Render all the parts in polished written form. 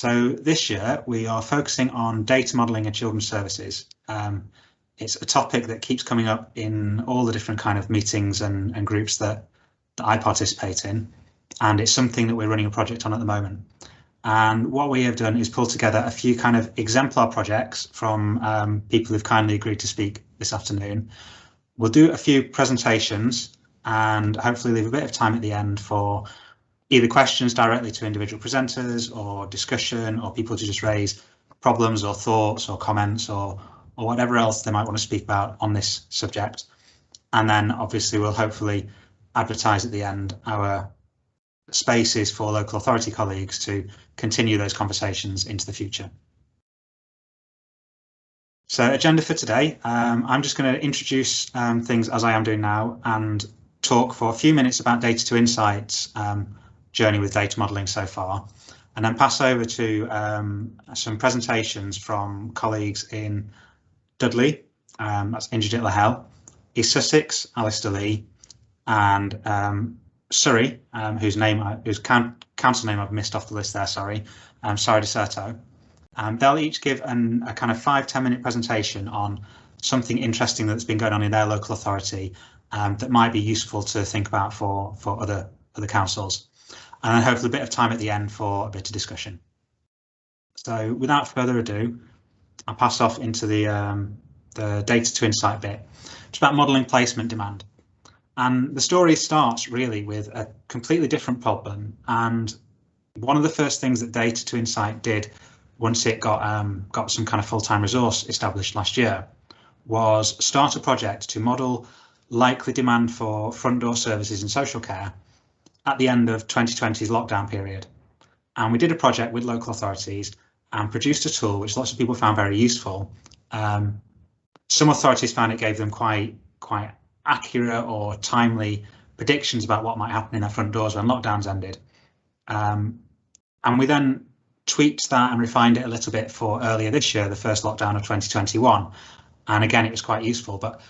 So this year we are focusing on data modelling and children's services. It's a topic that keeps coming up in all the different kind of meetings and groups that I participate in, and it's something that we're running a project on at the moment. And what we have done is pull together a few kind of exemplar projects from people who've kindly agreed to speak this afternoon. We'll do a few presentations and hopefully leave a bit of time at the end for either questions directly to individual presenters or discussion, or people to just raise problems or thoughts or comments or whatever else they might want to speak about on this subject. And then obviously we'll hopefully advertise at the end our spaces for local authority colleagues to continue those conversations into the future. So agenda for today, I'm just going to introduce things as I am doing now and talk for a few minutes about Data to Insights journey with data modelling so far, and then pass over to some presentations from colleagues in Dudley, that's Injit Lahell, East Sussex, Alistair Lee, and Surrey, whose council name I've missed off the list there, sorry, Surrey Deserto. They'll each give a kind of 5-10 minute presentation on something interesting that's been going on in their local authority that might be useful to think about for other councils. And then hopefully a bit of time at the end for a bit of discussion. So without further ado, I'll pass off into the data to insight bit. It's about modelling placement demand. And the story starts really with a completely different problem. And one of the first things that Data to Insight did once it got some kind of full-time resource established last year was start a project to model likely demand for front door services in social care at the end of 2020's lockdown period. And we did a project with local authorities and produced a tool which lots of people found very useful. Some authorities found it gave them quite accurate or timely predictions about what might happen in their front doors when lockdowns ended. And we then tweaked that and refined it a little bit for earlier this year, the first lockdown of 2021. And again, it was quite useful, but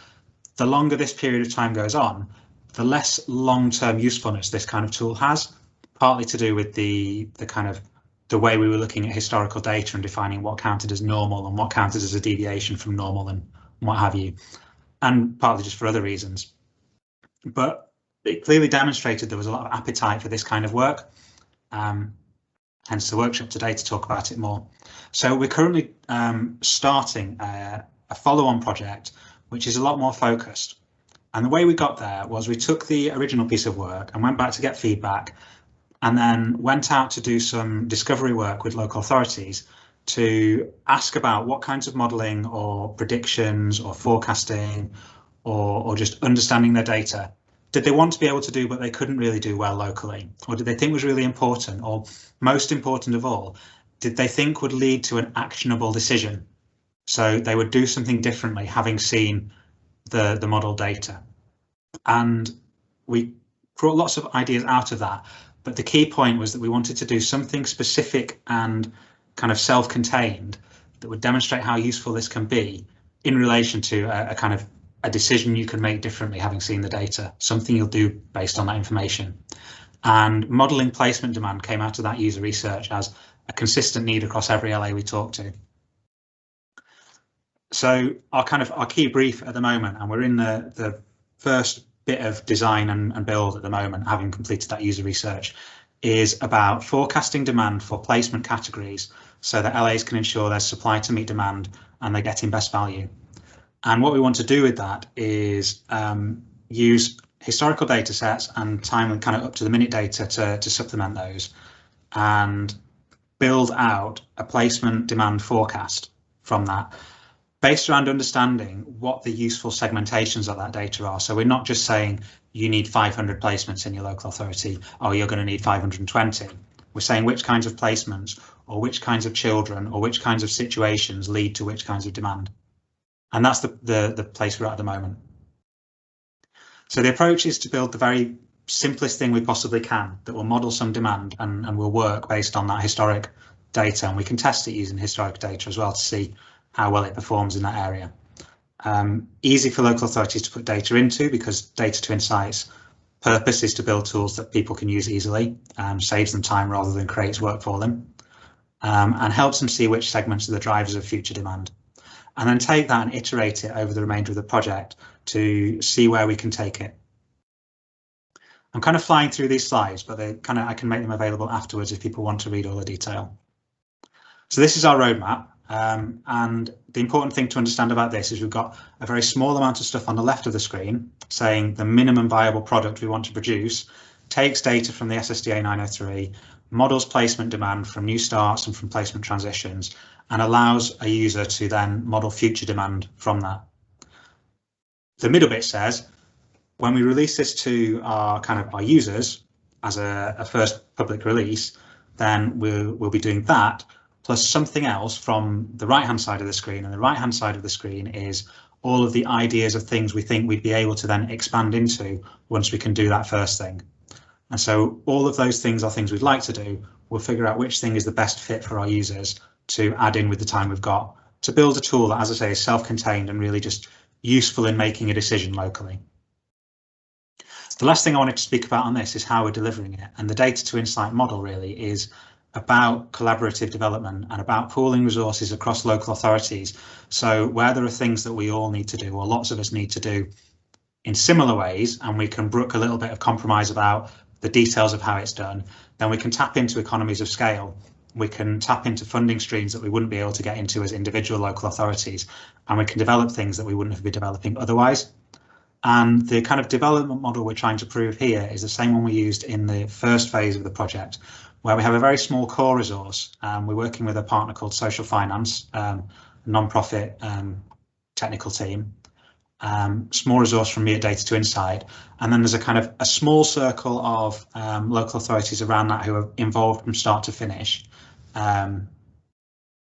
the longer this period of time goes on, the less long-term usefulness this kind of tool has, partly to do with the way we were looking at historical data and defining what counted as normal and what counted as a deviation from normal and what have you, and partly just for other reasons. But it clearly demonstrated there was a lot of appetite for this kind of work, hence the workshop today to talk about it more. So we're currently starting a follow-on project which is a lot more focused. And the way we got there was we took the original piece of work and went back to get feedback, and then went out to do some discovery work with local authorities to ask about what kinds of modelling or predictions or forecasting or just understanding their data did they want to be able to do but they couldn't really do well locally, or did they think was really important, or most important of all, did they think would lead to an actionable decision, so they would do something differently having seen the model data. And we brought lots of ideas out of that, but the key point was that we wanted to do something specific and kind of self-contained that would demonstrate how useful this can be in relation to a decision you can make differently having seen the data, something you'll do based on that information. And modelling placement demand came out of that user research as a consistent need across every LA we talked to. So our key brief at the moment, and we're in the first bit of design and build at the moment, having completed that user research, is about forecasting demand for placement categories so that LAs can ensure there's supply to meet demand and they're getting best value. And what we want to do with that is use historical data sets and timely kind of up to the minute data to supplement those and build out a placement demand forecast from that, based around understanding what the useful segmentations of that data are. So we're not just saying you need 500 placements in your local authority, or you're going to need 520. We're saying which kinds of placements or which kinds of children or which kinds of situations lead to which kinds of demand. And that's the place we're at the moment. So the approach is to build the very simplest thing we possibly can that will model some demand and will work based on that historic data. And we can test it using historic data as well to see how well it performs in that area. Easy for local authorities to put data into, because Data to Insights purpose is to build tools that people can use easily, saves them time rather than creates work for them. and helps them see which segments are the drivers of future demand. And then take that and iterate it over the remainder of the project to see where we can take it. I'm kind of flying through these slides, but I can make them available afterwards if people want to read all the detail. So this is our roadmap. And the important thing to understand about this is we've got a very small amount of stuff on the left of the screen saying the minimum viable product we want to produce, takes data from the SSDA 903, models placement demand from new starts and from placement transitions, and allows a user to then model future demand from that. The middle bit says, when we release this to our users as a first public release, then we'll be doing that plus something else from the right-hand side of the screen. And the right-hand side of the screen is all of the ideas of things we think we'd be able to then expand into once we can do that first thing. And so all of those things are things we'd like to do. We'll figure out which thing is the best fit for our users to add in with the time we've got to build a tool that, as I say, is self-contained and really just useful in making a decision locally. The last thing I wanted to speak about on this is how we're delivering it. And the data to insight model really is about collaborative development and about pooling resources across local authorities. So where there are things that we all need to do, or lots of us need to do in similar ways, and we can brook a little bit of compromise about the details of how it's done, then we can tap into economies of scale. We can tap into funding streams that we wouldn't be able to get into as individual local authorities, and we can develop things that we wouldn't have been developing otherwise. And the kind of development model we're trying to prove here is the same one we used in the first phase of the project, where we have a very small core resource. We're working with a partner called Social Finance, a non-profit technical team, small resource from me at Data to Insight, and then there's a small circle of local authorities around that who are involved from start to finish, and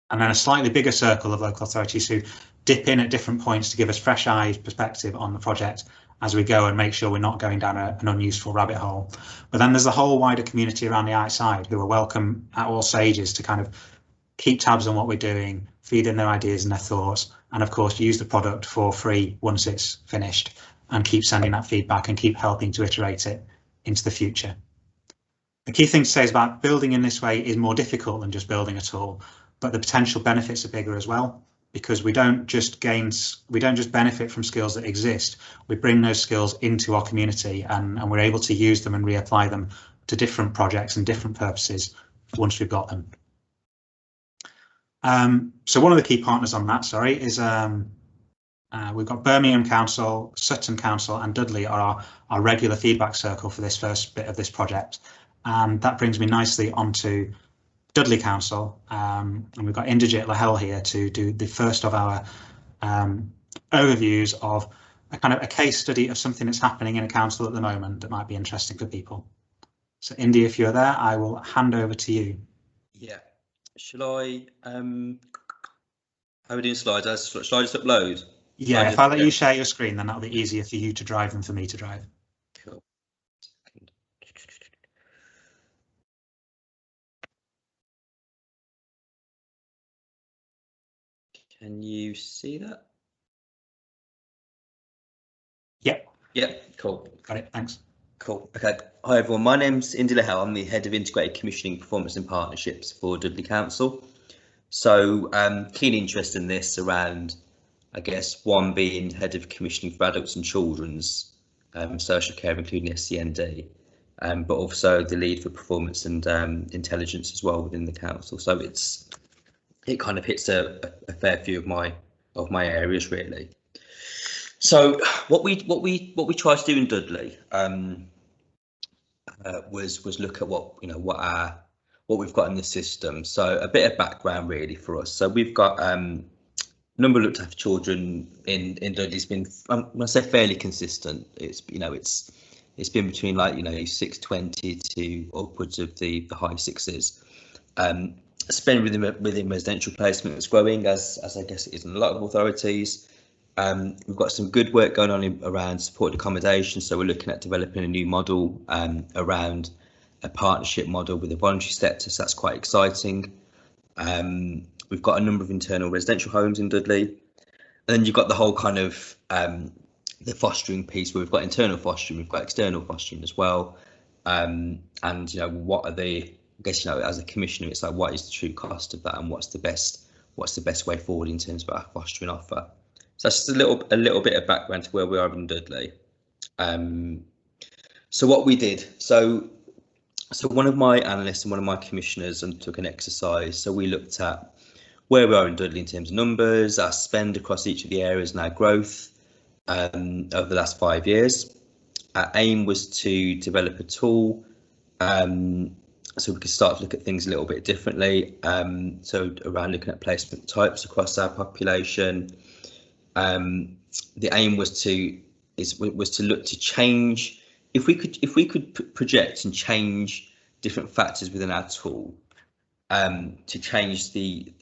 then a slightly bigger circle of local authorities who dip in at different points to give us fresh eyes perspective on the project as we go and make sure we're not going down an unuseful rabbit hole. But then there's the whole wider community around the outside who are welcome at all stages to kind of keep tabs on what we're doing, feed in their ideas and their thoughts, and of course use the product for free once it's finished, and keep sending that feedback and keep helping to iterate it into the future. The key thing to say is about building in this way is more difficult than just building a tool, but the potential benefits are bigger as well, because we don't just benefit from skills that exist. We bring those skills into our community, and we're able to use them and reapply them to different projects and different purposes once we've got them. So one of the key partners on that, is we've got Birmingham Council, Sutton Council and Dudley are our regular feedback circle for this first bit of this project. And that brings me nicely onto Dudley Council, and we've got Indrajit Lahel here to do the first of our overviews of a case study of something that's happening in a council at the moment that might be interesting for people. So Indy, if you're there, I will hand over to you. Yeah, shall I, how are we doing slides? Shall I just upload? Yeah, if I let you share your screen, then that'll be easier for you to drive than for me to drive. Cool. Can you see that? Yep. Yep, cool. Got it, thanks. Cool. Okay. Hi everyone, my name's Indy Lahel. I'm the Head of Integrated Commissioning, Performance and Partnerships for Dudley Council. So keen interest in this around, I guess, one being Head of Commissioning for Adults and Children's social care, including SCND, but also the lead for performance and intelligence as well within the council. So it kind of hits a fair few of my areas really. So what we tried to do in Dudley was look at what we've got in the system. So a bit of background really for us. So we've got number of looked after children in Dudley's been, when I say fairly consistent, it's been between 620 to upwards of the high sixes. Spend within residential placement is growing as I guess it is in a lot of authorities. We've got some good work going on around supported accommodation, so we're looking at developing a new model around a partnership model with a voluntary sector, so that's quite exciting. We've got a number of internal residential homes in Dudley, and then you've got the whole kind of the fostering piece where we've got internal fostering, we've got external fostering as well, and what are the guess, you know, as a commissioner, it's like, what is the true cost of that, and what's the best way forward in terms of our fostering offer. So that's just a little bit of background to where we are in Dudley. So what we did, so one of my analysts and one of my commissioners undertook an exercise. So we looked at where we are in Dudley in terms of numbers, our spend across each of the areas, and our growth over the last 5 years. Our aim was to develop a tool so we could start to look at things a little bit differently. So around looking at placement types across our population. The aim was to look to change, if we could project and change different factors within our tool, to change the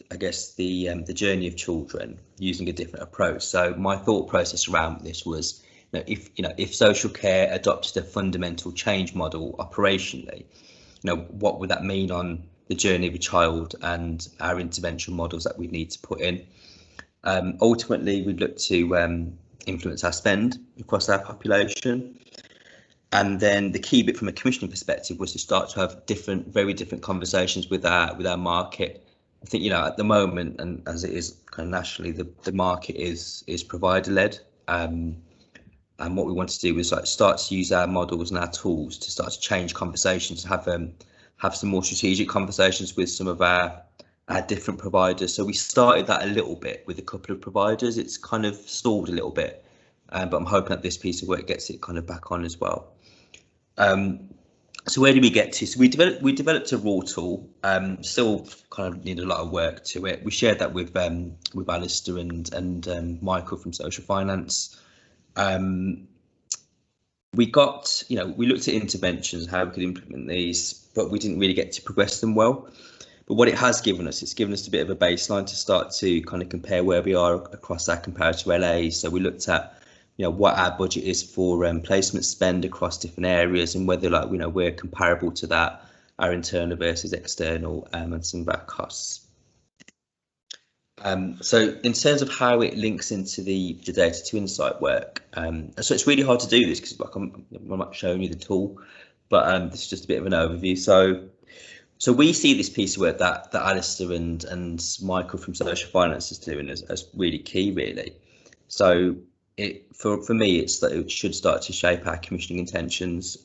journey of children using a different approach. So my thought process around this was, if social care adopted a fundamental change model operationally, what would that mean on the journey of a child and our intervention models that we need to put in. Ultimately, we'd look to influence our spend across our population. And then the key bit from a commissioning perspective was to start to have very different conversations with our market. I think, at the moment, and as it is kind of nationally, the market is provider led. And what we want to do is start to use our models and our tools to start to change conversations, have some more strategic conversations with some of our different providers. So we started that a little bit with a couple of providers. It's kind of stalled a little bit, but I'm hoping that this piece of work gets it kind of back on as well. So where did we get to? So we developed a raw tool. Still kind of need a lot of work to it. We shared that with Alistair and Michael from Social Finance. We looked at interventions, how we could implement these, but we didn't really get to progress them well. But what it has given us, it's given us a bit of a baseline to start to kind of compare where we are across our comparator LAs. So we looked at, what our budget is for placement spend across different areas, and whether we're comparable to that, our internal versus external, and some of our costs. So in terms of how it links into the data to insight work, so it's really hard to do this because I'm not showing you the tool, but this is just a bit of an overview. So we see this piece of work that Alistair and Michael from Social Finance is doing as really key, really. So for me, it's that it should start to shape our commissioning intentions.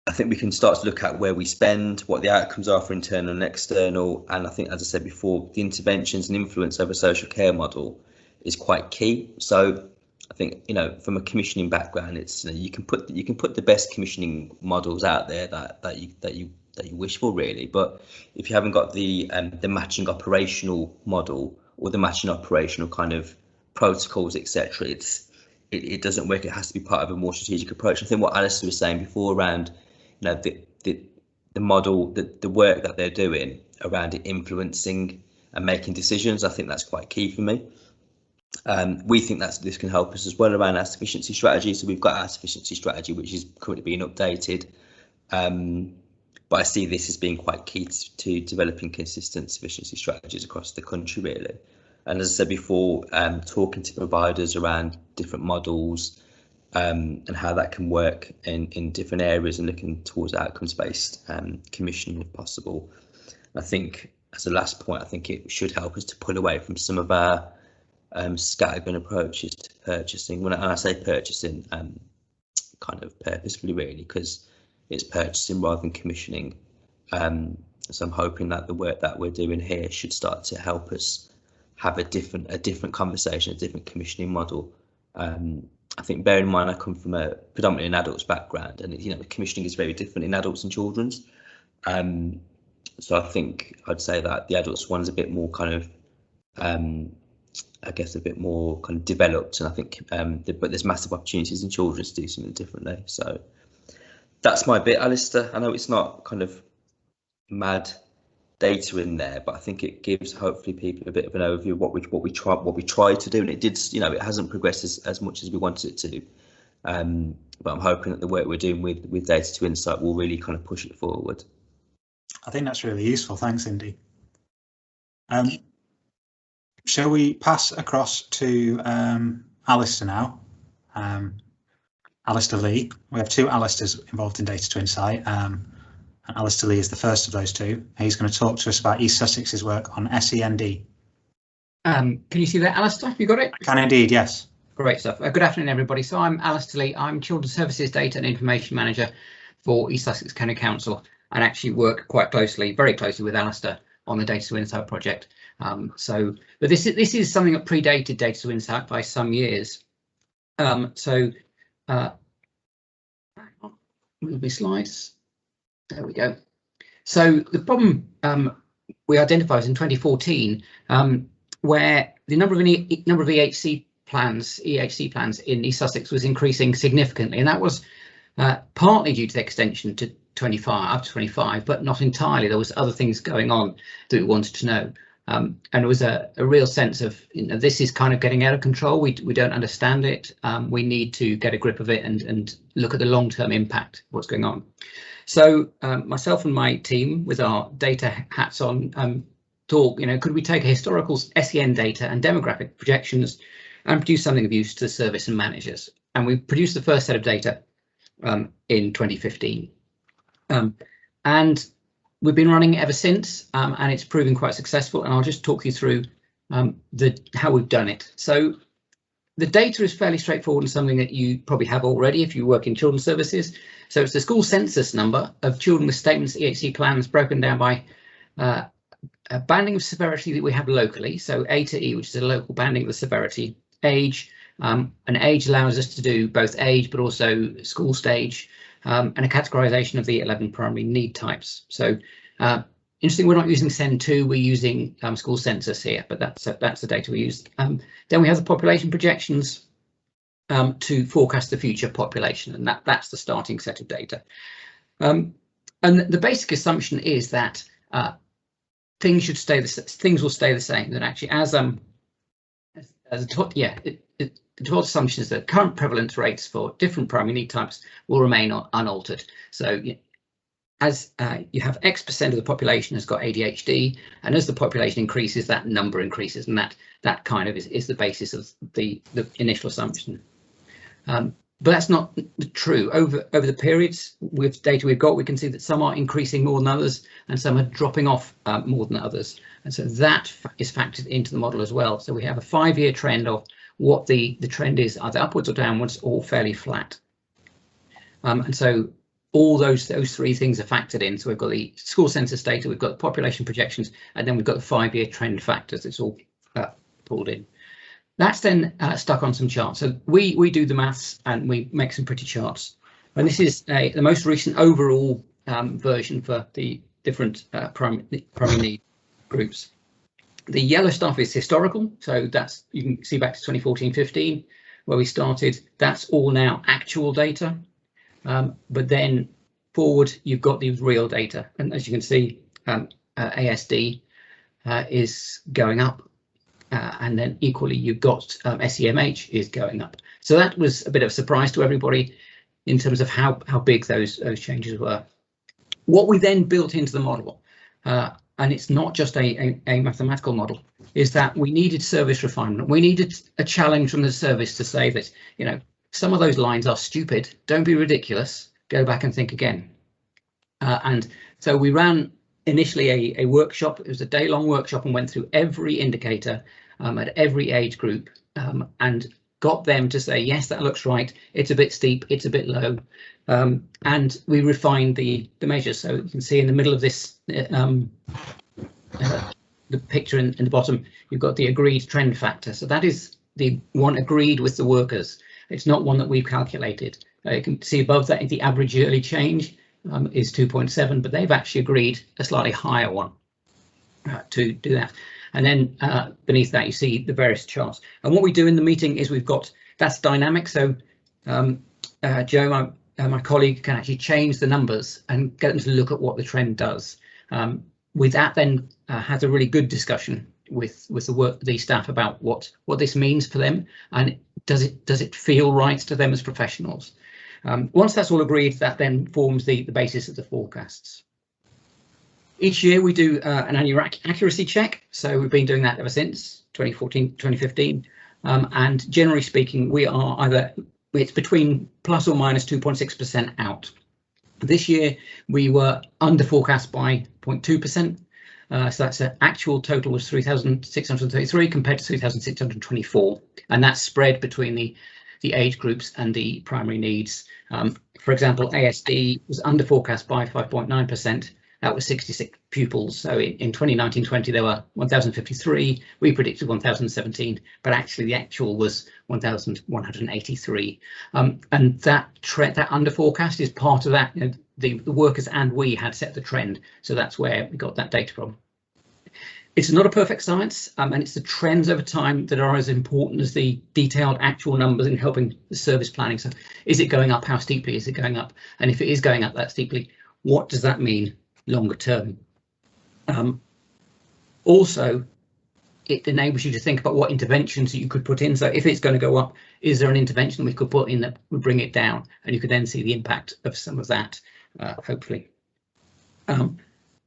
I think we can start to look at where we spend, what the outcomes are for internal and external. And I think, as I said before, the interventions and influence over a social care model is quite key. So I think, from a commissioning background, it's, you can put the best commissioning models out there that you wish for, really. But if you haven't got the matching operational model or the matching operational kind of protocols, etc., it doesn't work. It has to be part of a more strategic approach. I think what Alistair was saying before around the model, the work that they're doing around it influencing and making decisions, I think that's quite key for me. We think this can help us as well around our sufficiency strategy. So we've got our sufficiency strategy, which is currently being updated. But I see this as being quite key to developing consistent sufficiency strategies across the country, really. And as I said before, talking to providers around different models, and how that can work in different areas, and looking towards outcomes-based commissioning if possible. I think, as a last point, I think it should help us to pull away from some of our scattergun approaches to purchasing. When I say purchasing, kind of purposefully, really, because it's purchasing rather than commissioning. So I'm hoping that the work that we're doing here should start to help us have a different conversation, a different commissioning model. I think, bearing in mind, I come from a predominantly an adults background, and the commissioning is very different in adults and children's. So I think I'd say that the adults one is a bit more kind of, I guess, a bit more kind of developed, and I think, but there's massive opportunities in children's to do something differently. So that's my bit, Alistair. I know it's not kind of mad data in there, but I think it gives hopefully people a bit of an overview of what we try to do, and it did, it hasn't progressed as much as we wanted it to, but I'm hoping that the work we're doing with data to insight will really kind of push it forward. I think that's really useful. Thanks, Indy. Shall we pass across to Alistair now? Alistair Lee. We have two Alistairs involved in data to insight. and Alistair Lee is the first of those two. He's going to talk to us about East Sussex's work on SEND. Can you see that, Alistair? Have you got it? I can indeed, yes. Great stuff. Good afternoon, everybody. So I'm Aleister Lee. I'm Children's Services Data and Information Manager for East Sussex County Council, and actually work quite closely, very closely with Alistair on the Data to Insight project. But this is something that predated Data to Insight by some years. Move my slides. There we go. So the problem we identified was in 2014, where the number of EHC plans in East Sussex was increasing significantly, and that was partly due to the extension to 25, up to 25, but not entirely. There was other things going on that we wanted to know, and there was a real sense of, this is kind of getting out of control. We don't understand it. We need to get a grip of it and look at the long-term impact of what's going on. So myself and my team, with our data hats on, thought, could we take a historical SEN data and demographic projections and produce something of use to service and managers? And we produced the first set of data in 2015. And we've been running it ever since, and it's proven quite successful. And I'll just talk you through how we've done it. So the data is fairly straightforward and something that you probably have already if you work in children's services. So it's the school census number of children with statements, EHC plans, broken down by a banding of severity that we have locally. So A to E, which is a local banding of the severity, age, and age allows us to do both age but also school stage, and a categorization of the 11 primary need types. So interesting, we're not using SEN2, we're using school census here, but that's the data we use. Then we have the population projections to forecast the future population, and that's the starting set of data. And the basic assumption is that things will stay the same. That actually, the default assumption is that current prevalence rates for different primary need types will remain unaltered. So as you have X% of the population has got ADHD, and as the population increases, that number increases, and that kind of is the basis of the initial assumption. But that's not true. Over the periods with data we've got, we can see that some are increasing more than others, and some are dropping off more than others. And so that is factored into the model as well. So we have a 5-year trend of what the trend is, either upwards or downwards, or fairly flat. And so all those three things are factored in. So we've got the school census data, we've got the population projections, and then we've got the 5-year trend factors. It's all pulled in. That's then stuck on some charts. So we do the maths and we make some pretty charts. And this is the most recent overall version for the different primary need groups. The yellow stuff is historical. So that's, you can see back to 2014-15 where we started. That's all now actual data. But then forward, you've got the real data. And as you can see, ASD is going up. And then equally, you've got SEMH is going up. So that was a bit of a surprise to everybody in terms of how big those changes were. What we then built into the model, and it's not just a mathematical model, is that we needed service refinement. We needed a challenge from the service to say that, some of those lines are stupid. Don't be ridiculous. Go back and think again. And so we ran initially a workshop. It was a day-long workshop and went through every indicator at every age group and got them to say, yes, that looks right. It's a bit steep. It's a bit low. And we refined the measures. So you can see in the middle of this, the picture in the bottom, you've got the agreed trend factor. So that is the one agreed with the workers. It's not one that we've calculated. You can see above that the average yearly change is 2.7, but they've actually agreed a slightly higher one to do that. And then beneath that, you see the various charts. And what we do in the meeting is that's dynamic. So Joe, my colleague, can actually change the numbers and get them to look at what the trend does. With that, then has a really good discussion with the staff about what this means for them, and does it feel right to them as professionals. Once that's all agreed, that then forms the basis of the forecasts. Each year we do an annual accuracy check. So we've been doing that ever since 2014, 2015. And generally speaking, we are it's between plus or minus 2.6% out. This year we were under forecast by 0.2%. So that's an actual total was 3,633 compared to 3,624, and that's spread between the age groups and the primary needs. For example, ASD was under forecast by 5.9%. That was 66 pupils. So in 2019-20 there were 1,053. We predicted 1,017, but actually the actual was 1,183. And that trend, that under forecast, is part of that. You know, the workers and we had set the trend, so that's where we got that data from. It's not a perfect science, and it's the trends over time that are as important as the detailed actual numbers in helping the service planning. So is it going up? How steeply is it going up? And if it is going up that steeply, what does that mean longer term? Also, it enables you to think about what interventions you could put in. So if it's going to go up, is there an intervention we could put in that would bring it down? And you could then see the impact of some of that, hopefully.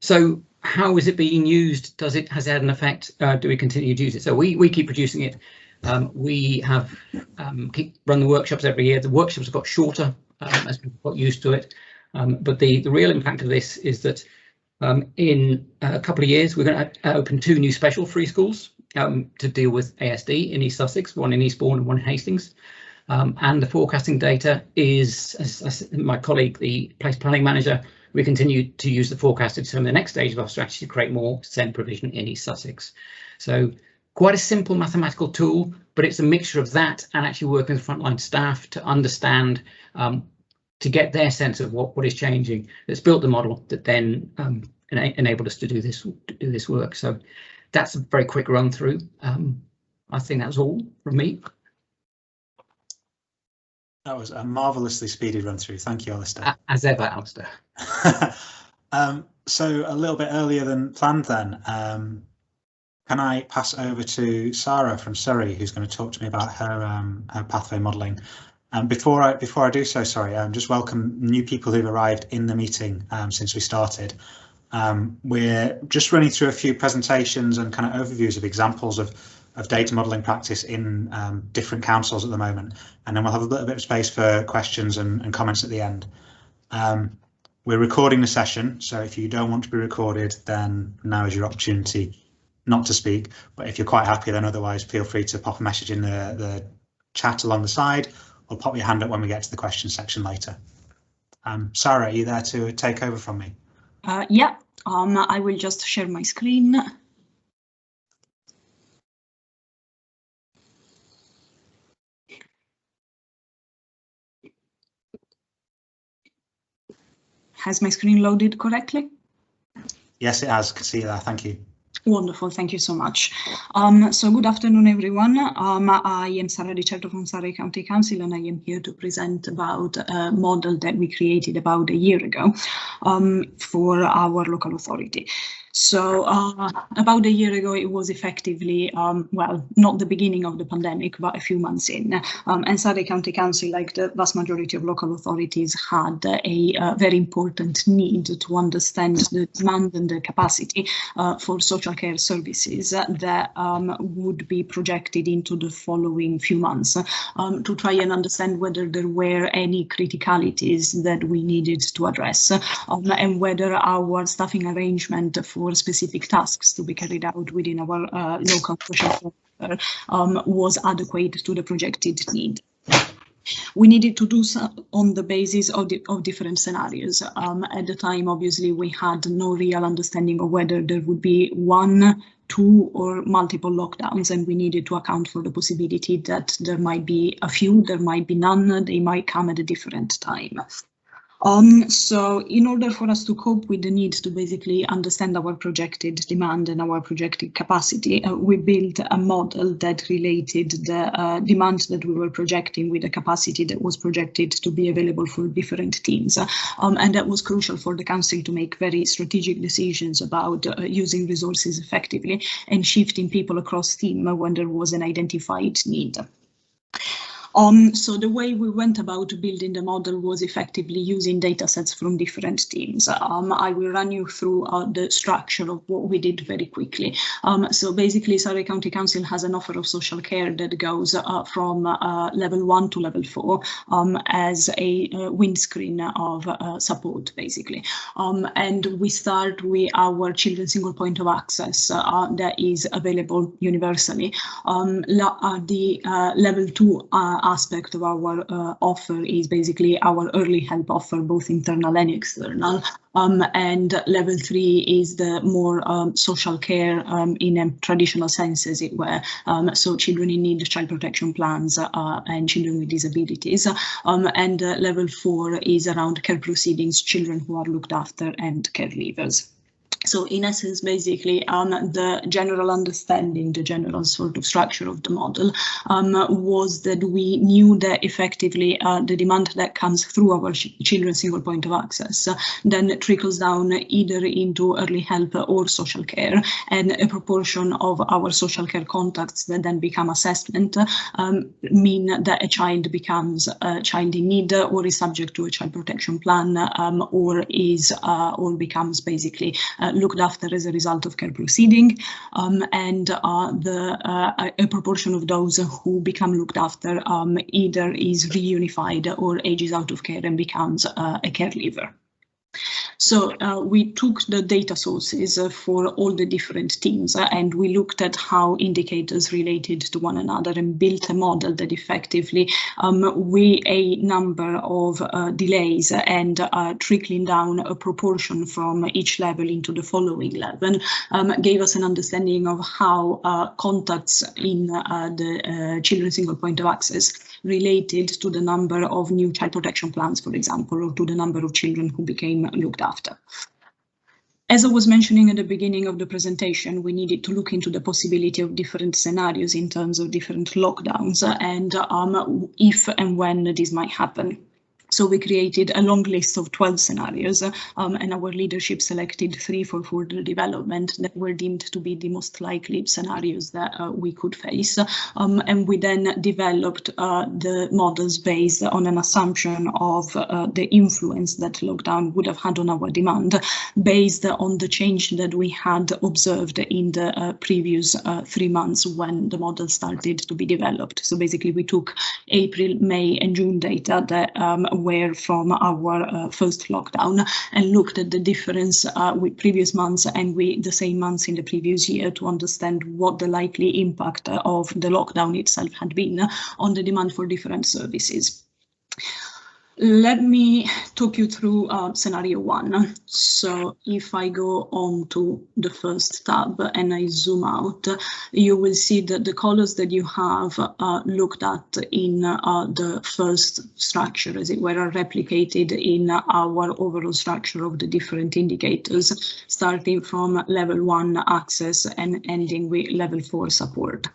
So how is it being used? Has it had an effect? Do we continue to use it? So we keep producing it. We have run the workshops every year. The workshops have got shorter as people got used to it. But the real impact of this is that in a couple of years, we're going to open 2 new special free schools to deal with ASD in East Sussex, one in Eastbourne and one in Hastings. And the forecasting data is, as my colleague, the place planning manager, we continue to use the forecast to determine the next stage of our strategy to create more SEND provision in East Sussex. So quite a simple mathematical tool, but it's a mixture of that and actually working with frontline staff to understand, to get their sense of what is changing. That's built the model that then enabled us to do this work. So that's a very quick run through. I think that was all from me. That was a marvellously speedy run through. Thank you, Alistair. As ever, Alistair. So a little bit earlier than planned then, can I pass over to Sarah from Surrey, who's going to talk to me about her pathway modelling. Before I do so, sorry, just welcome new people who've arrived in the meeting since we started. We're just running through a few presentations and kind of overviews of examples of data modelling practice in different councils at the moment, and then we'll have a little bit of space for questions and comments at the end. We're recording the session, so if you don't want to be recorded, then now is your opportunity not to speak. But if you're quite happy, then otherwise feel free to pop a message in the chat along the side, or pop your hand up when we get to the question section later. Sarah, are you there to take over from me? Yeah, I will just share my screen. Has my screen loaded correctly? Yes, it has. I can see you there. Thank you. Wonderful, thank you so much. So good afternoon, everyone. I am Sarah Ricciardo from Surrey County Council, and I am here to present about a model that we created about a year ago for our local authority. So about a year ago, it was effectively, well, not the beginning of the pandemic, but a few months in. And Surrey County Council, like the vast majority of local authorities, had a very important need to understand the demand and the capacity for social care services that would be projected into the following few months, to try and understand whether there were any criticalities that we needed to address, and whether our staffing arrangement for specific tasks to be carried out within our local social care was adequate to the projected need. We needed to do so on the basis of different scenarios. At the time, obviously, we had no real understanding of whether there would be 1, 2 or multiple lockdowns, and we needed to account for the possibility that there might be a few, there might be none, they might come at a different time. So in order for us to cope with the need to basically understand our projected demand and our projected capacity, we built a model that related the demand that we were projecting with the capacity that was projected to be available for different teams. And that was crucial for the council to make very strategic decisions about using resources effectively and shifting people across team when there was an identified need. So the way we went about building the model was effectively using data sets from different teams. I will run you through the structure of what we did very quickly. So basically, Surrey County Council has an offer of social care that goes from level 1 to level 4 as a windscreen of support, basically. And we start with our children's single point of access that is available universally. The level 2 aspect of our offer is basically our early help offer, both internal and external. And level 3 is the more social care in a traditional sense, as it were. So children in need, child protection plans, and children with disabilities. And level 4 is around care proceedings, children who are looked after, and care leavers. So in essence, basically, the general understanding, the general sort of structure of the model was that we knew that effectively the demand that comes through our children's single point of access then trickles down either into early help or social care, and a proportion of our social care contacts that then become assessment mean that a child becomes a child in need or is subject to a child protection plan or becomes basically looked after as a result of care proceeding, and a proportion of those who become looked after either is reunified or ages out of care and becomes a care leaver. So we took the data sources for all the different teams and we looked at how indicators related to one another and built a model that effectively, with a number of delays and trickling down a proportion from each level into the following level, gave us an understanding of how contacts in the children's single point of access related to the number of new child protection plans, for example, or to the number of children who became looked after. As I was mentioning at the beginning of the presentation, we needed to look into the possibility of different scenarios in terms of different lockdowns and if and when this might happen. So we created a long list of 12 scenarios and our leadership selected 3 for further development that were deemed to be the most likely scenarios that we could face. And we then developed the models based on an assumption of the influence that lockdown would have had on our demand based on the change that we had observed in the previous 3 months when the model started to be developed. So basically we took April, May and June data that were from our first lockdown and looked at the difference with previous months and with the same months in the previous year to understand what the likely impact of the lockdown itself had been on the demand for different services. Let me talk you through scenario 1. So if I go on to the first tab and I zoom out, you will see that the colors that you have looked at in the first structure, as it were, are replicated in our overall structure of the different indicators, starting from level 1 access and ending with level 4 support.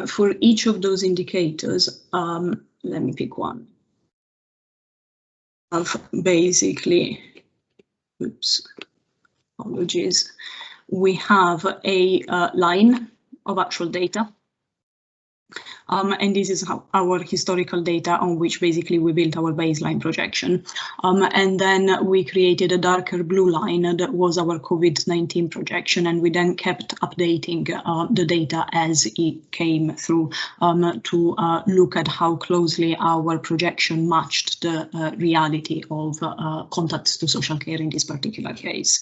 For each of those indicators, let me pick one. Basically, apologies, we have a line of actual data. And this is our historical data on which basically we built our baseline projection. And then we created a darker blue line that was our COVID-19 projection, and we then kept updating the data as it came through to look at how closely our projection matched the reality of contacts to social care in this particular case.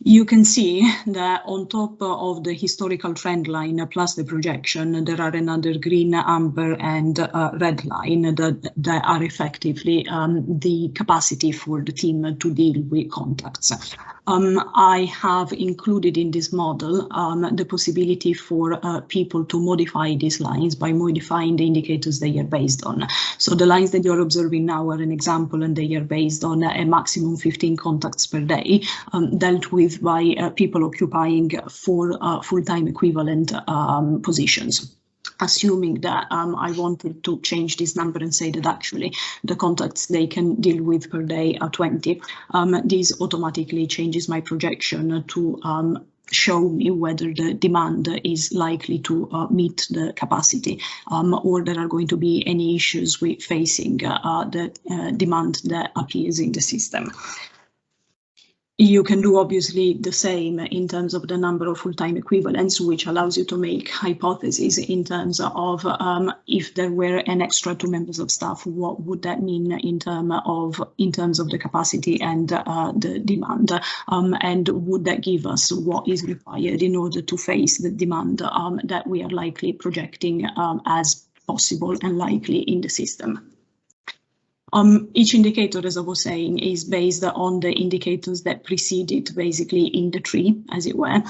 You can see that on top of the historical trend line plus the projection, there are another green, amber and red line that are effectively the capacity for the team to deal with contacts. I have included in this model the possibility for people to modify these lines by modifying the indicators they are based on. So the lines that you're observing now are an example, and they are based on a maximum 15 contacts per day, dealt with by people occupying 4 full-time equivalent positions. Assuming that I wanted to change this number and say that actually the contacts they can deal with per day are 20, this automatically changes my projection to show me whether the demand is likely to meet the capacity, or there are going to be any issues with facing the demand that appears in the system. You can do obviously the same in terms of the number of full-time equivalents, which allows you to make hypotheses in terms of if there were an extra 2 members of staff, what would that mean in terms of the capacity and the demand, and would that give us what is required in order to face the demand that we are likely projecting as possible and likely in the system. Each indicator, as I was saying, is based on the indicators that precede it, basically in the tree, as it were,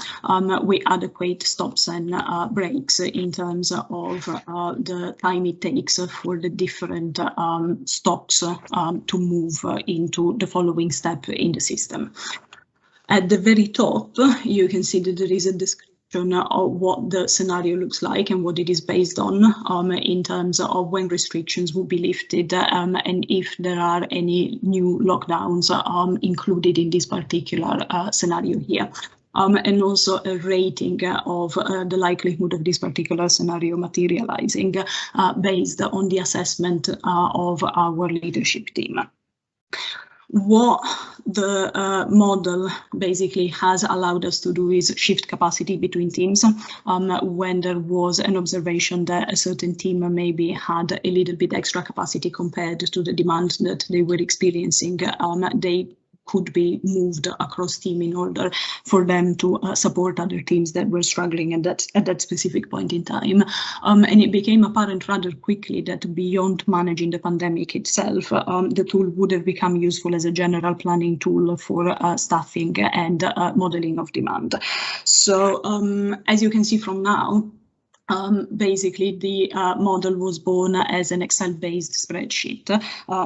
with adequate stops and breaks in terms of the time it takes for the different stocks to move into the following step in the system. At the very top, you can see that there is a description of what the scenario looks like and what it is based on in terms of when restrictions will be lifted and if there are any new lockdowns included in this particular scenario here. And also a rating of the likelihood of this particular scenario materializing based on the assessment of our leadership team. What the model basically has allowed us to do is shift capacity between teams. When there was an observation that a certain team maybe had a little bit extra capacity compared to the demand that they were experiencing, they could be moved across team in order for them to support other teams that were struggling at that specific point in time. And it became apparent rather quickly that beyond managing the pandemic itself, the tool would have become useful as a general planning tool for staffing and modeling of demand. So as you can see from now, basically the model was born as an Excel-based spreadsheet,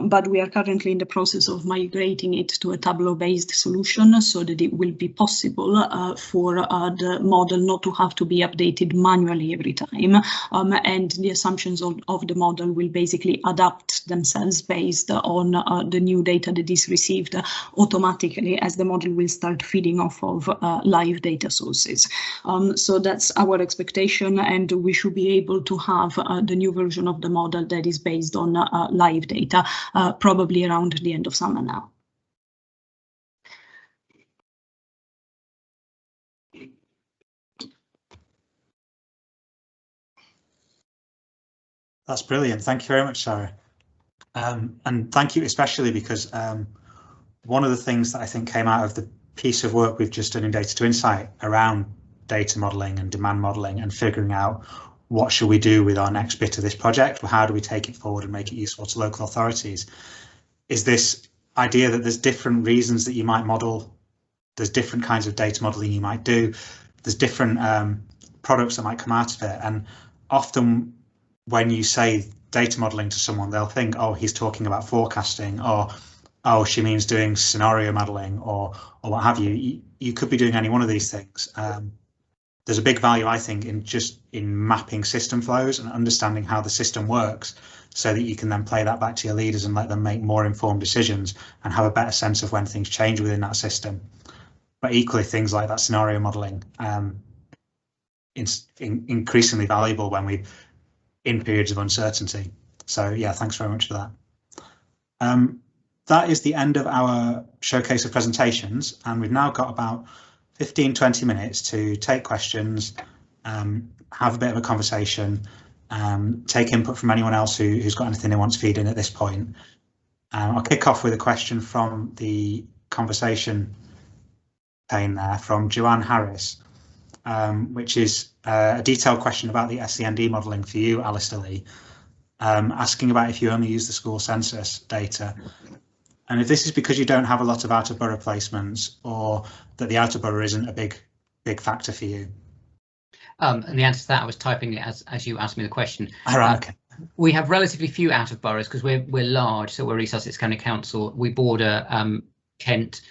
but we are currently in the process of migrating it to a Tableau-based solution so that it will be possible for the model not to have to be updated manually every time, and the assumptions of the model will basically adapt themselves based on the new data that is received automatically as the model will start feeding off of live data sources. So that's our expectation, and we should be able to have the new version of the model that is based on live data probably around the end of summer now. That's brilliant. Thank you very much, Sarah. And thank you especially because one of the things that I think came out of the piece of work we've just done in Data to Insight around data modelling and demand modelling and figuring out what should we do with our next bit of this project, or how do we take it forward and make it useful to local authorities, is this idea that there's different reasons that you might model, there's different kinds of data modelling you might do, there's different products that might come out of it. And often when you say data modelling to someone, they'll think, oh, he's talking about forecasting, or oh, she means doing scenario modelling, or what have you. You could be doing any one of these things. There's a big value, I think, in mapping system flows and understanding how the system works so that you can then play that back to your leaders and let them make more informed decisions and have a better sense of when things change within that system. But equally, things like that scenario modelling increasingly valuable when we're in periods of uncertainty. So yeah, thanks very much for that. That is the end of our showcase of presentations, and we've now got about 15-20 minutes to take questions, have a bit of a conversation, take input from anyone else who's got anything they want to feed in at this point. I'll kick off with a question from the conversation pane there from Joanne Harris, which is a detailed question about the SEND modelling for you, Alistair Lee, asking about if you only use the school census data. And if this is because you don't have a lot of out-of-borough placements, or that the out-of-borough isn't a big factor for you. And the answer to that, I was typing it as you asked me the question. Right, okay. We have relatively few out-of-boroughs because we're large, so we're East Sussex County Council. We border Kent,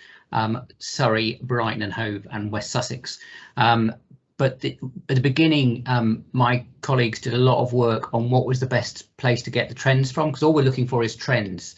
Surrey, Brighton and Hove and West Sussex. But at the beginning, my colleagues did a lot of work on what was the best place to get the trends from, because all we're looking for is trends.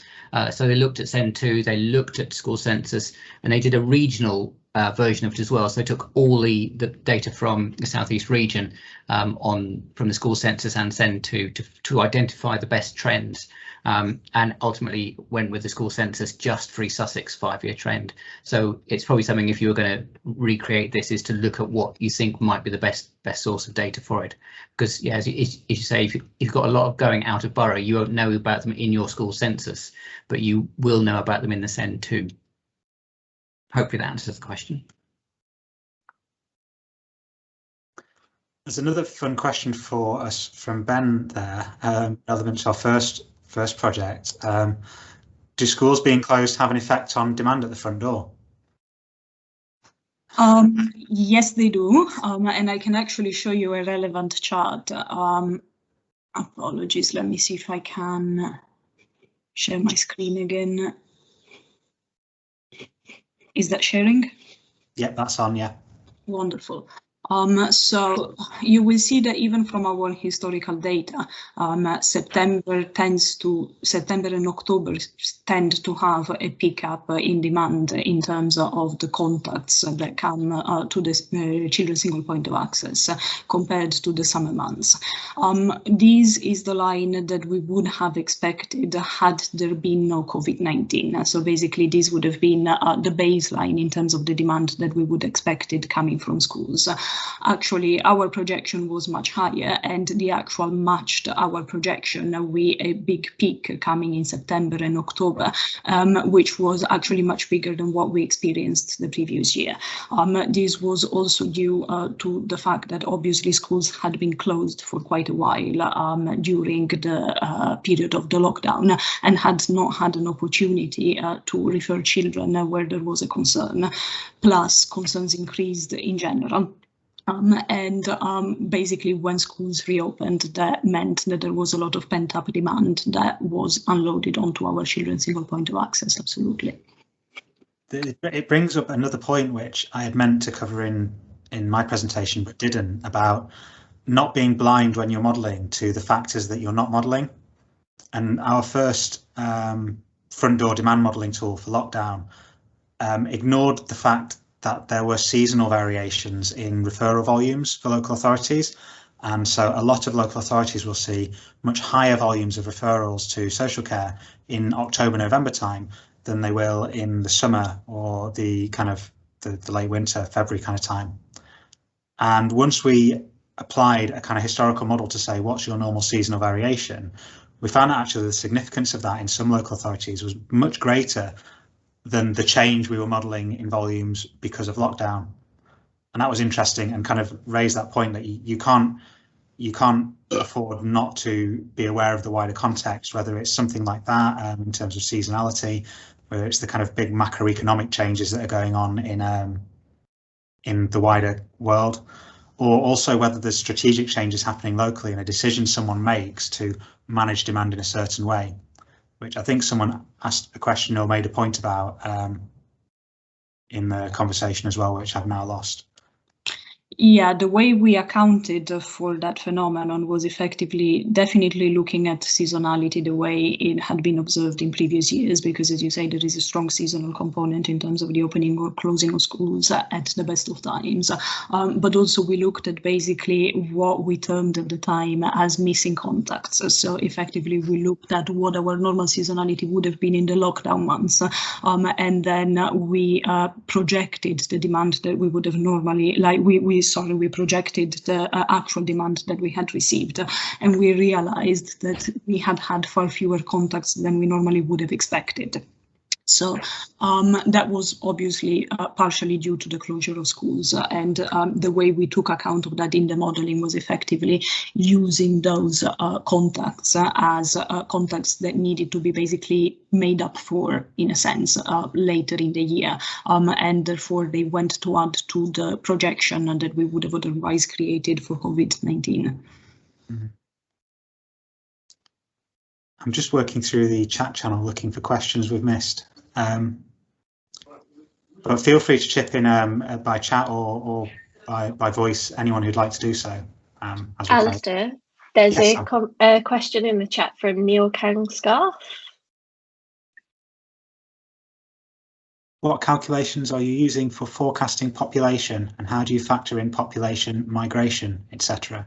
So they looked at SEND2, they looked at school census, and they did a regional version of it as well. So I took all the data from the southeast region from the school census and sent to identify the best trends, and ultimately went with the school census just for East Sussex 5-year trend. So it's probably something, if you were going to recreate this, is to look at what you think might be the best source of data for it. Because yeah, as you say, if you've got a lot of going out of borough, you won't know about them in your school census, but you will know about them in the SEND too. Hopefully that answers the question. There's another fun question for us from Ben there, relevant to our first project. Do schools being closed have an effect on demand at the front door? Yes, they do, and I can actually show you a relevant chart. Apologies, let me see if I can share my screen again. Is that sharing? Yep, that's on, yeah. Wonderful. So you will see that even from our historical data, September and October tend to have a pickup in demand in terms of the contacts that come to the children's single point of access compared to the summer months. This is the line that we would have expected had there been no COVID-19. So basically this would have been the baseline in terms of the demand that we would expected coming from schools. Actually, our projection was much higher, and the actual matched our projection with a big peak coming in September and October, which was actually much bigger than what we experienced the previous year. This was also due to the fact that obviously schools had been closed for quite a while during the period of the lockdown, and had not had an opportunity to refer children where there was a concern. Plus, concerns increased in general. Basically when schools reopened, that meant that there was a lot of pent-up demand that was unloaded onto our children's single point of access, absolutely. It brings up another point which I had meant to cover in my presentation but didn't, about not being blind when you're modelling to the factors that you're not modelling. And our first front door demand modelling tool for lockdown ignored the fact that there were seasonal variations in referral volumes for local authorities. And so a lot of local authorities will see much higher volumes of referrals to social care in October, November time than they will in the summer or the kind of the late winter, February kind of time. And once we applied a kind of historical model to say, what's your normal seasonal variation? We found that actually the significance of that in some local authorities was much greater than the change we were modelling in volumes because of lockdown. And that was interesting, and kind of raised that point that you can't afford not to be aware of the wider context, whether it's something like that in terms of seasonality, whether it's the kind of big macroeconomic changes that are going on in the wider world, or also whether there's strategic changes happening locally and a decision someone makes to manage demand in a certain way, which I think someone asked a question or made a point about in the conversation as well, which I've now lost. Yeah, the way we accounted for that phenomenon was effectively definitely looking at seasonality the way it had been observed in previous years, because as you say, there is a strong seasonal component in terms of the opening or closing of schools at the best of times. But also we looked at basically what we termed at the time as missing contacts. So effectively we looked at what our normal seasonality would have been in the lockdown months. And then we projected the demand that we would have normally, like we projected the actual demand that we had received, and we realized that we had far fewer contacts than we normally would have expected. So that was obviously partially due to the closure of schools, and the way we took account of that in the modelling was effectively using those contacts as contacts that needed to be basically made up for, in a sense, later in the year, and therefore they went to add to the projection that we would have otherwise created for COVID-19. Mm-hmm. I'm just working through the chat channel looking for questions we've missed. But feel free to chip in by chat or by voice, anyone who'd like to do so. Alistair, there's yes, a question in the chat from Neil Kangscarf. What calculations are you using for forecasting population, and how do you factor in population migration, etc.?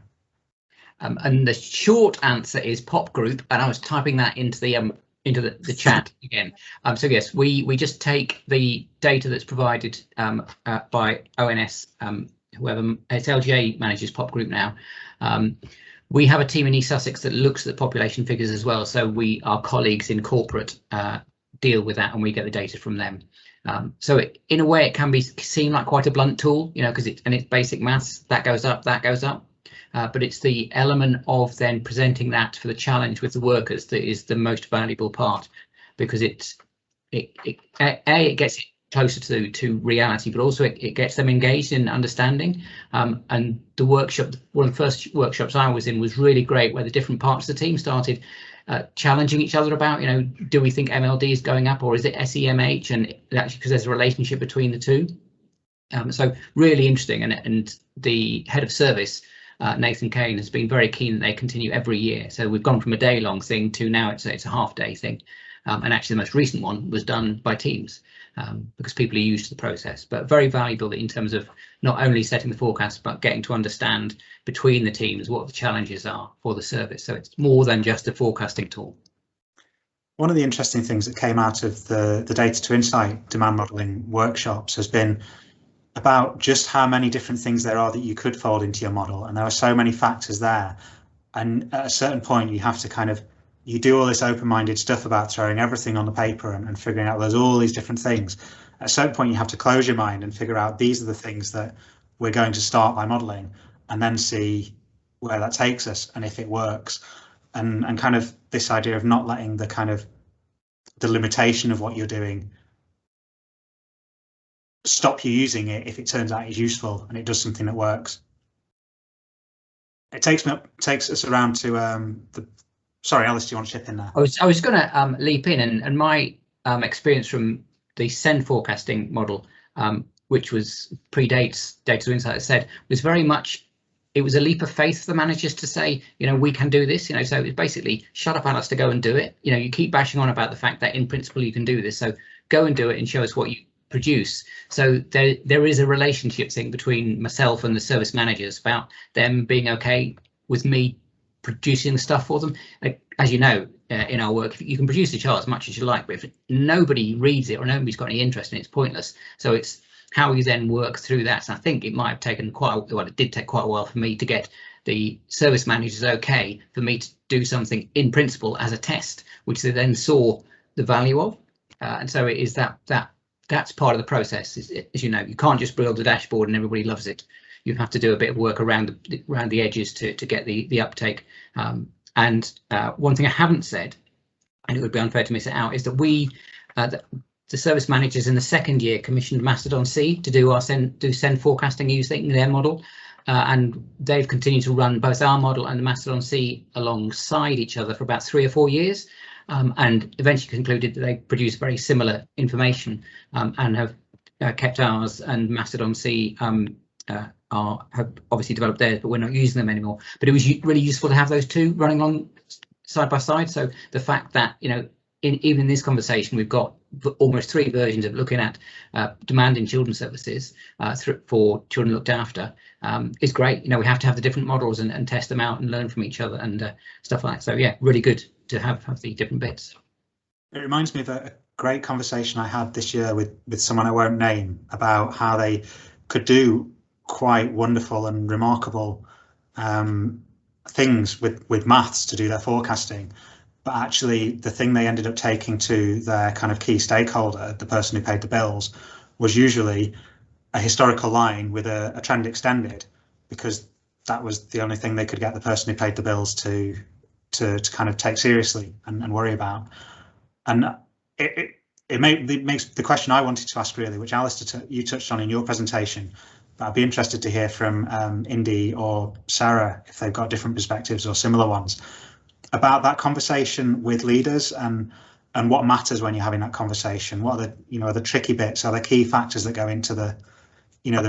And the short answer is pop group, and I was typing that into the chat again. So yes, we just take the data that's provided by ONS, whoever, it's LGA manages pop group now. We have a team in East Sussex that looks at the population figures as well, so our colleagues in corporate deal with that, and we get the data from them. So in a way, it can be seen like quite a blunt tool, you know, because it's basic maths, that goes up, that goes up. But it's the element of then presenting that for the challenge with the workers that is the most valuable part, because it gets it closer to reality, but also it gets them engaged in understanding. And the workshop, one of the first workshops I was in, was really great, where the different parts of the team started challenging each other about, you know, do we think MLD is going up, or is it SEMH? And actually, because there's a relationship between the two. So really interesting, and the head of service, Nathan Kane, has been very keen that they continue every year. So we've gone from a day-long thing to now it's a half-day thing. And actually the most recent one was done by teams, because people are used to the process, but very valuable in terms of not only setting the forecast, but getting to understand between the teams what the challenges are for the service. So it's more than just a forecasting tool. One of the interesting things that came out of the data to insight demand modelling workshops has been about just how many different things there are that you could fold into your model, and there are so many factors there. And at a certain point, you have to you do all this open-minded stuff about throwing everything on the paper and figuring out there's all these different things. At a certain point, you have to close your mind and figure out these are the things that we're going to start by modelling, and then see where that takes us and if it works. And kind of this idea of not letting the limitation of what you're doing stop you using it if it turns out it's useful and it does something that works. It takes us around to sorry, Alice, do you want to chip in there? I was going to leap in, and my experience from the SEND forecasting model, which predates Data to Insight, said was very much, it was a leap of faith for the managers to say, you know, we can do this, you know. So it's basically, shut up, Alistair, go and do it. You know, you keep bashing on about the fact that in principle you can do this, so go and do it and show us what you produce. So there is a relationship thing between myself and the service managers about them being okay with me producing the stuff for them. As you know, in our work, you can produce a chart as much as you like, but if nobody reads it or nobody's got any interest in it, it's pointless. So it's how you then work through that. And I think it might have taken it did take quite a while for me to get the service managers okay for me to do something in principle as a test, which they then saw the value of. And so it is that's part of the process. As you know, you can't just build a dashboard and everybody loves it. You have to do a bit of work around the edges to get the uptake. And one thing I haven't said, and it would be unfair to miss it out, is that the service managers in the second year commissioned Mastodon C to do SEND forecasting using their model. And they've continued to run both our model and the Mastodon C alongside each other for about 3 or 4 years. And eventually concluded that they produce very similar information, and have kept ours, and Mastodon C have obviously developed theirs, but we're not using them anymore. But it was really useful to have those two running on side by side. So the fact that, you know, even in this conversation, we've got almost 3 versions of looking at demand in children's services for children looked after is great. You know, we have to have the different models and test them out and learn from each other and stuff like that. So yeah, really good to have the different bits. It reminds me of a great conversation I had this year with someone I won't name about how they could do quite wonderful and remarkable things with maths to do their forecasting, but actually the thing they ended up taking to their kind of key stakeholder, the person who paid the bills, was usually a historical line with a trend extended, because that was the only thing they could get the person who paid the bills to kind of take seriously and worry about. And it makes the question I wanted to ask, really, which Alistair, you touched on in your presentation, but I'd be interested to hear from Indy or Sarah if they've got different perspectives or similar ones about that conversation with leaders and what matters when you're having that conversation. What are the tricky bits? Are there key factors that go into the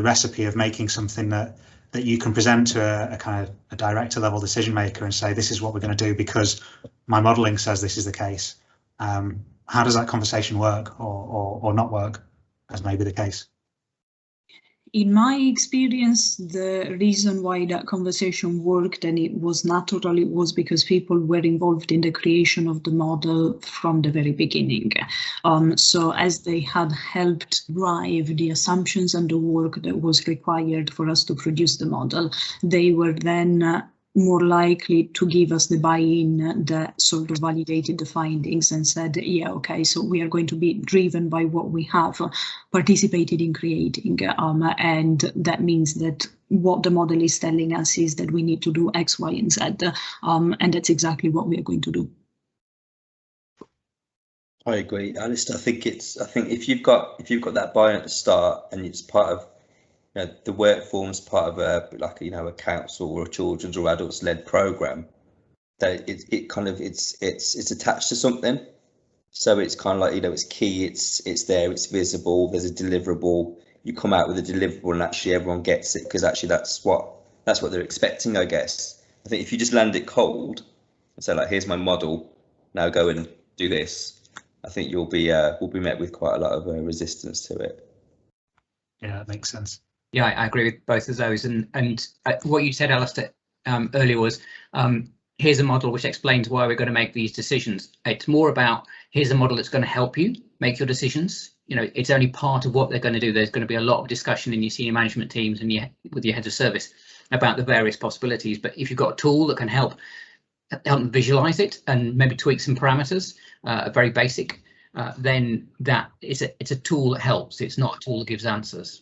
recipe of making something that you can present to a kind of a director level decision maker and say, this is what we're going to do because my modelling says this is the case? How does that conversation work or not work? as may be the case? In my experience, the reason why that conversation worked and it was natural, it was because people were involved in the creation of the model from the very beginning. So as they had helped drive the assumptions and the work that was required for us to produce the model, they were then more likely to give us the buy-in that sort of validated the findings and said, yeah, okay, so we are going to be driven by what we have participated in creating. And that means that what the model is telling us is that we need to do X, Y, and Z. And that's exactly what we are going to do. I agree, Alistair. I think if you've got that buy-in at the start and it's part of the work forms part of a council or a children's or adults led program, that it's attached to something. So it's kind of like, it's key, it's there, it's visible, there's a deliverable, you come out with a deliverable and actually everyone gets it, because actually that's what they're expecting, I guess. I think if you just land it cold and say, like, here's my model, now go and do this, I think will be met with quite a lot of resistance to it. Yeah, that makes sense. Yeah, I agree with both of those. And what you said, Alistair, earlier was, here's a model which explains why we're going to make these decisions. It's more about, here's a model that's going to help you make your decisions. It's only part of what they're going to do. There's going to be a lot of discussion in your senior management teams and with your heads of service about the various possibilities. But if you've got a tool that can help them visualize it and maybe tweak some parameters, very basic, then it's a tool that helps. It's not a tool that gives answers.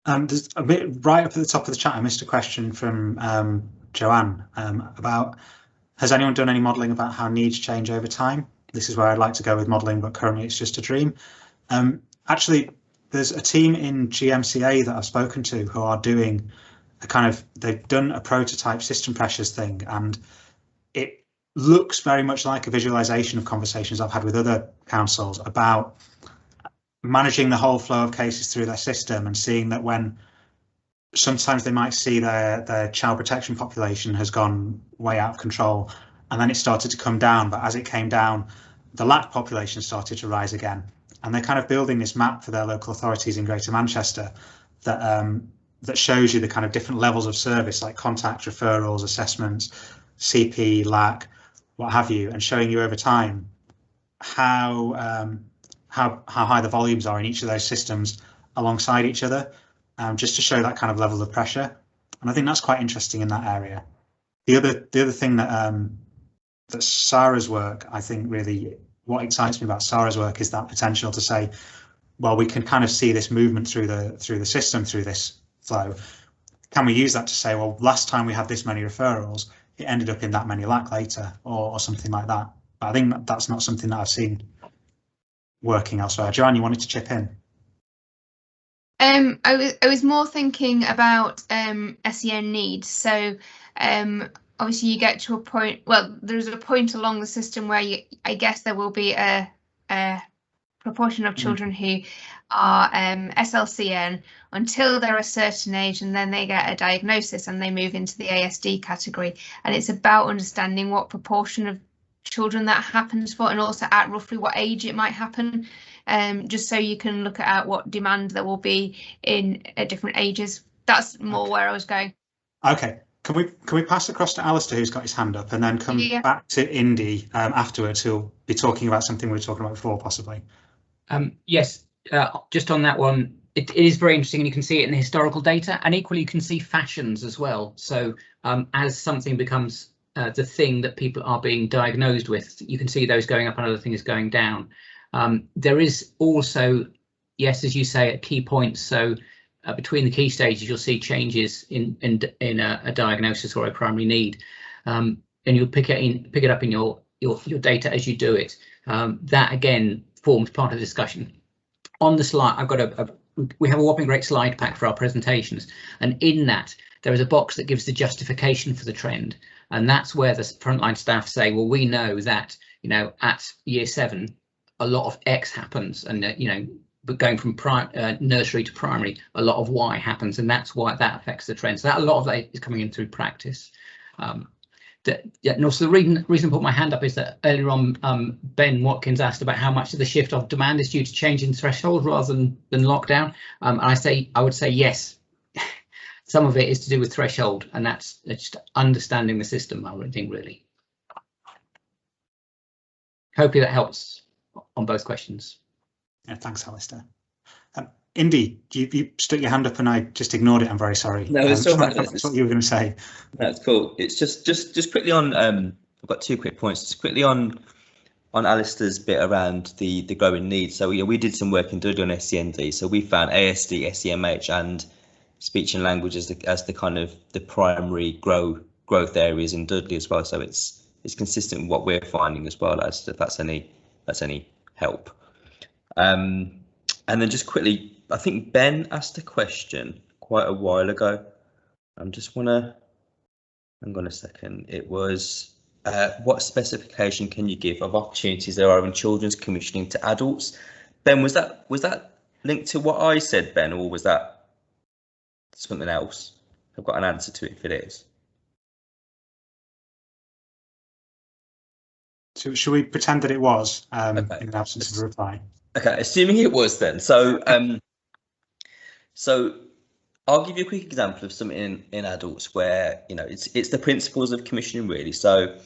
There's a bit right up at the top of the chat. I missed a question from Joanne about, has anyone done any modelling about how needs change over time? This is where I'd like to go with modelling, but currently it's just a dream. Actually, there's a team in GMCA that I've spoken to who are doing they've done a prototype system pressures thing, and it looks very much like a visualisation of conversations I've had with other councils about managing the whole flow of cases through their system, and seeing that when sometimes they might see their child protection population has gone way out of control and then it started to come down, but as it came down, the LAC population started to rise again. And they're kind of building this map for their local authorities in Greater Manchester that shows you the kind of different levels of service, like contact, referrals, assessments, CP, LAC, what have you, and showing you over time how high the volumes are in each of those systems alongside each other, just to show that kind of level of pressure. And I think that's quite interesting in that area. The other thing that Sarah's work, I think really what excites me about Sarah's work is that potential to say, well, we can kind of see this movement through the system, through this flow. Can we use that to say, well, last time we had this many referrals, it ended up in that many LAC later, or something like that. But I think that's not something that I've seen working elsewhere. Joanne, you wanted to chip in? I was more thinking about SEN needs. So obviously you get to a point, well, there's a point along the system where I guess there will be a proportion of children who are SLCN until they're a certain age, and then they get a diagnosis and they move into the ASD category. And it's about understanding what proportion of children that happens for, and also at roughly what age it might happen, just so you can look at what demand there will be in different ages. That's more where I was going. Okay. Can we pass across to Alistair, who's got his hand up, and then come back to Indy afterwards, who'll be talking about something we were talking about before, possibly. Yes, just on that one, it is very interesting, and you can see it in the historical data, and equally you can see fashions as well. So as something becomes the thing that people are being diagnosed with, you can see those going up and other things going down. There is also, yes, as you say, at key points. So between the key stages, you'll see changes in a diagnosis or a primary need, and you'll pick it up in your data as you do it. That again forms part of the discussion. On the slide, we have a whopping great slide pack for our presentations, and in that there is a box that gives the justification for the trend, and that's where the frontline staff say, well, we know that at year 7 a lot of X happens, and but going from nursery to primary, a lot of Y happens, and that's why that affects the trend. So that a lot of that is coming in through practice. Yeah, and also the reason I put my hand up is that earlier on, Ben Watkins asked about how much of the shift of demand is due to change in threshold rather than lockdown. And I would say yes. Some of it is to do with threshold, and that's just understanding the system, I would think, really. Hopefully that helps on both questions. Yeah, thanks, Alistair. Indy, you stuck your hand up and I just ignored it. I'm very sorry. No, it's all right. That's what you were going to say. That's cool. It's just quickly on. I've got 2 quick points. Just quickly on Alistair's bit around the growing needs. So we did some work in Dudley on SEND. So we found ASD, SEMH, and speech and language as the kind of the primary growth areas in Dudley as well. So it's consistent with what we're finding as well, as if that's any help. And then just quickly, I think Ben asked a question quite a while ago. I just want to hang on a second. It was what specification can you give of opportunities there are in children's commissioning to adults? Ben, was that linked to what I said, Ben, or was that something else? I've got an answer to it if it is. So should we pretend that it was Okay. in the absence of a reply? Okay, assuming it was then. So so I'll give you a quick example of something in adults where, you know, it's the principles of commissioning really. So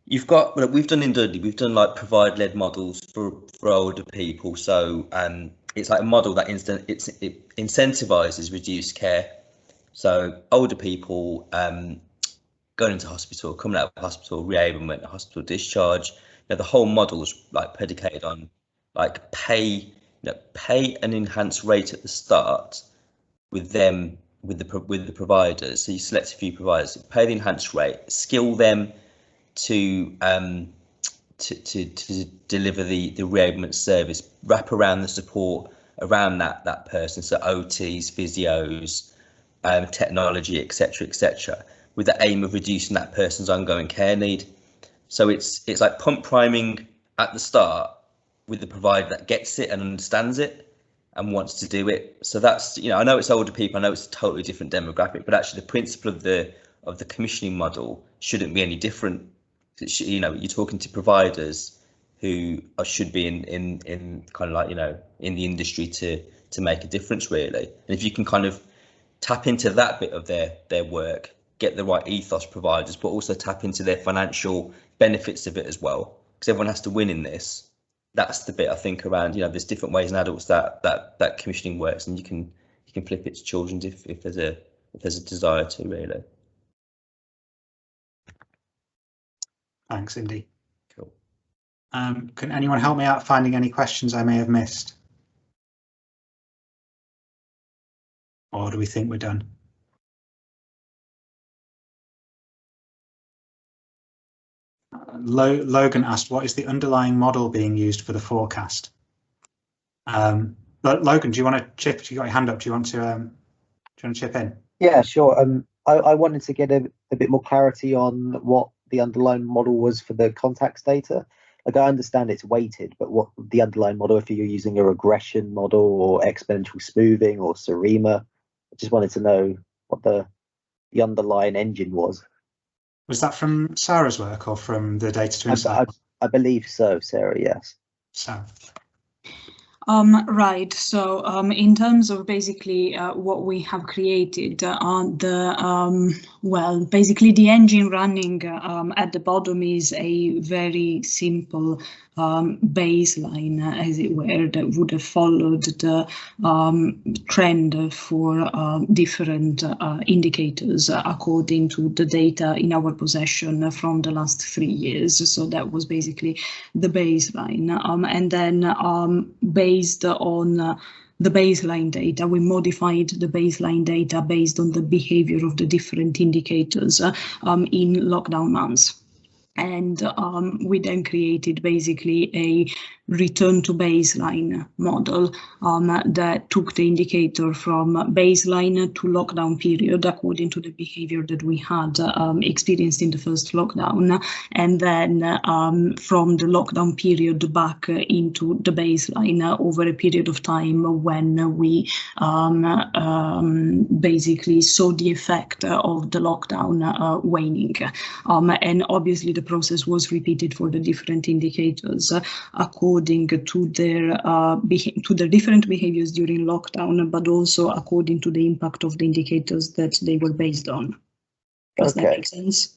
you've got, well, we've done in Dudley, we've done like provide-led models for older people. So it's like a model that it incentivizes reduced care. So older people going into hospital, coming out of hospital, reablement, hospital discharge. You know, the whole model is like predicated on like pay an enhanced rate at the start with them, with the providers. So you select a few providers, pay the enhanced rate, skill them to deliver the reablement service, wrap around the support around that person, so OTs, physios, technology, etc., with the aim of reducing that person's ongoing care need. So it's like pump priming at the start with the provider that gets it and understands it and wants to do it. So that's, you know, I know it's older people, I know it's a totally different demographic, but actually the principle of the commissioning model shouldn't be any different. You know, you're talking to providers who should be in kind of like, you know, in the industry to make a difference really. And if you can kind of tap into that bit of their work, get the right ethos providers, but also tap into their financial benefits of it as well, because everyone has to win in this. That's the bit I think around, you know, there's different ways in adults that commissioning works, and you can flip it to children's if there's a desire to really. Thanks, Indy. Cool. Can anyone help me out finding any questions I may have missed? Or do we think we're done? Logan asked, what is the underlying model being used for the forecast? But Logan, do you want to chip? You got your hand up. Do you want to chip in? Yeah, sure. I wanted to get a bit more clarity on what the underlying model was for the contacts data. Like, I understand it's weighted, but what the underlying model, if you're using a regression model or exponential smoothing or Surrey, I just wanted to know what the underlying engine was. Was that from Sarah's work or from the Data to Insight? I believe so, Sarah, yes. Sarah. Right, so in terms of basically what we have created, basically the engine running at the bottom is a very simple baseline, as it were, that would have followed the trend for different indicators according to the data in our possession from the last 3 years. So that was basically the baseline, and then based on the baseline data, we modified the baseline data based on the behavior of the different indicators in lockdown months. And we then created basically a return to baseline model that took the indicator from baseline to lockdown period according to the behavior that we had experienced in the first lockdown, and then from the lockdown period back into the baseline over a period of time when we basically saw the effect of the lockdown waning. And obviously the process was repeated for the different indicators according to their different behaviors during lockdown, but also according to the impact of the indicators that they were based on. Does that make sense?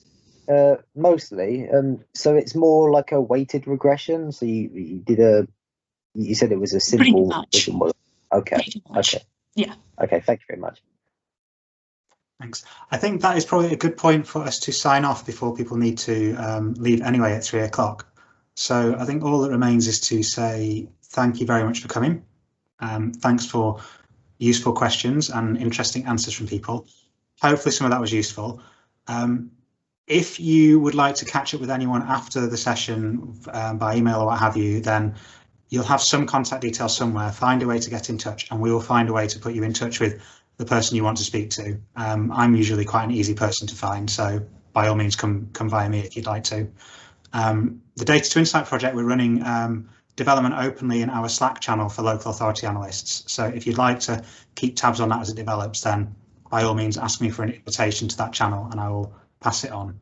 Mostly. So it's more like a weighted regression. So you said it was a simple model. Okay. Okay. Yeah. Okay. Thank you very much. Thanks. I think that is probably a good point for us to sign off before people need to leave anyway at 3 o'clock. So I think all that remains is to say thank you very much for coming. Thanks for useful questions and interesting answers from people. Hopefully some of that was useful. If you would like to catch up with anyone after the session by email or what have you, then you'll have some contact details somewhere. Find a way to get in touch and we will find a way to put you in touch with the person you want to speak to. I'm usually quite an easy person to find, so by all means come via me if you'd like to. The Data to Insight project, we're running development openly in our Slack channel for local authority analysts. So if you'd like to keep tabs on that as it develops, then by all means ask me for an invitation to that channel and I will pass it on.